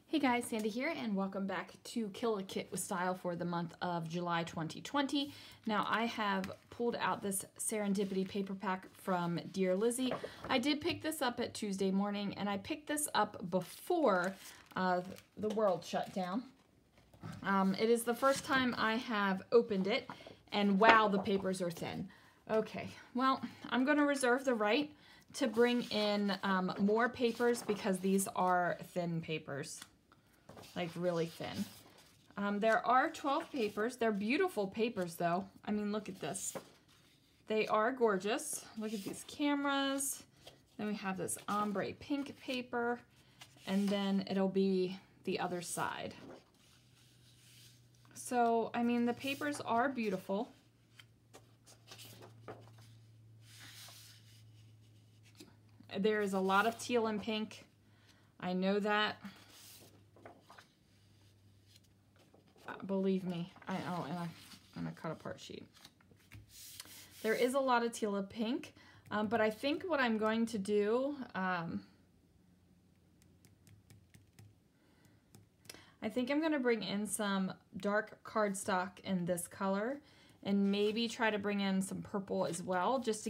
Hey guys, Sandy here, and welcome back to Kill a Kit with Style for the month of July 2020. Now I have pulled out this Serendipity paper pack from Dear Lizzie. I did pick this up at Tuesday morning, and I picked this up before the world shut down. It is the first time I have opened it, and wow, the papers are thin. Okay, well, I'm going to reserve the right to bring in more papers because these are thin papers. Like really thin. There are 12 papers. They're beautiful papers though. I mean, look at this. They are gorgeous. Look at these cameras. Then we have this ombre pink paper, and then it'll be the other side. So, I mean, the papers are beautiful. There is a lot of teal and pink. I know that. Believe me, and a cut apart sheet. There is a lot of teal and pink, but I think what I'm going to do, I think I'm going to bring in some dark cardstock in this color, and maybe try to bring in some purple as well, just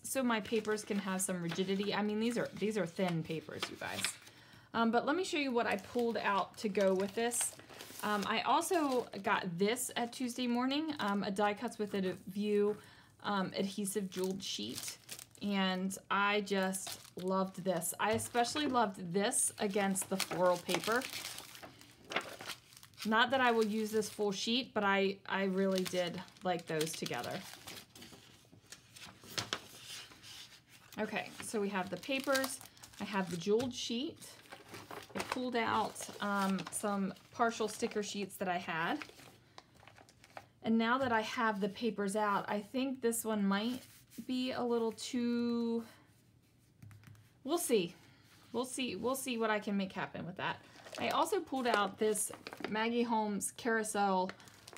so my papers can have some rigidity. I mean, these are thin papers, you guys. But let me show you what I pulled out to go with this. I also got this at Tuesday morning, a Die Cuts with a View adhesive jeweled sheet, and I just loved this. I especially loved this against the floral paper. Not that I will use this full sheet, but I really did like those together. Okay, so we have the papers, I have the jeweled sheet. I pulled out some partial sticker sheets that I had. And now that I have the papers out, I think this one might be a little too... We'll see. We'll see what I can make happen with that. I also pulled out this Maggie Holmes Carousel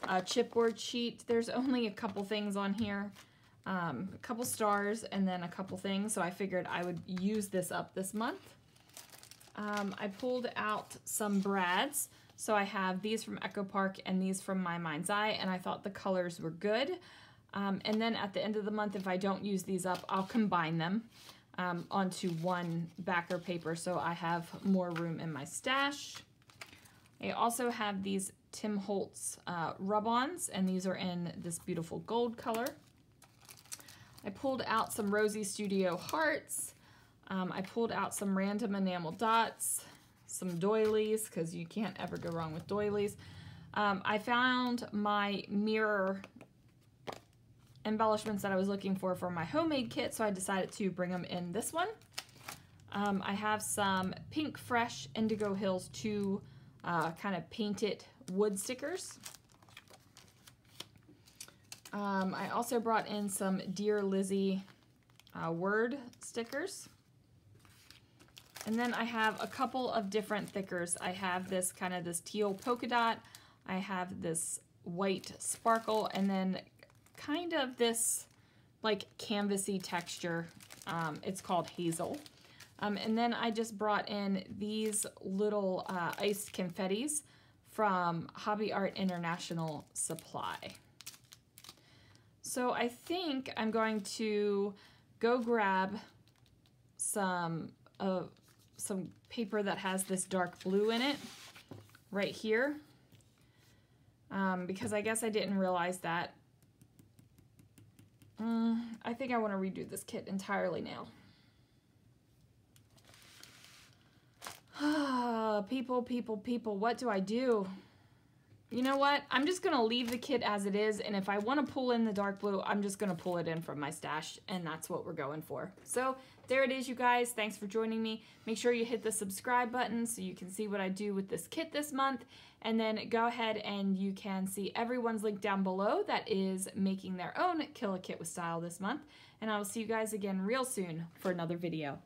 chipboard sheet. There's only a couple things on here. A couple stars and then a couple things. So I figured I would use this up this month. I pulled out some brads, so I have these from Echo Park and these from My Mind's Eye, and I thought the colors were good. And then at the end of the month, if I don't use these up, I'll combine them onto one backer paper, so I have more room in my stash. I also have these Tim Holtz rub-ons, and these are in this beautiful gold color. I pulled out some Rosie Studio hearts. I pulled out some random enamel dots, some doilies, because you can't ever go wrong with doilies. I found my mirror embellishments that I was looking for my homemade kit, so I decided to bring them in this one. I have some Pink Fresh Indigo Hills 2 kind of painted wood stickers. I also brought in some Dear Lizzie word stickers. And then I have a couple of different thickers. I have this kind of this teal polka dot. I have this white sparkle, and then kind of this like canvasy texture. It's called Hazel. And then I just brought in these little iced confettis from Hobby Art International Supply. So I think I'm going to go grab some paper that has this dark blue in it right here, because I guess I didn't realize that. I think I want to redo this kit entirely now. People, what do I do? You know what? I'm just going to leave the kit as it is, and if I want to pull in the dark blue, I'm just going to pull it in from my stash, and that's what we're going for. So there it is, you guys. Thanks for joining me. Make sure you hit the subscribe button so you can see what I do with this kit this month, and then go ahead and you can see everyone's link down below that is making their own Kill a Kit with Style this month, and I will see you guys again real soon for another video.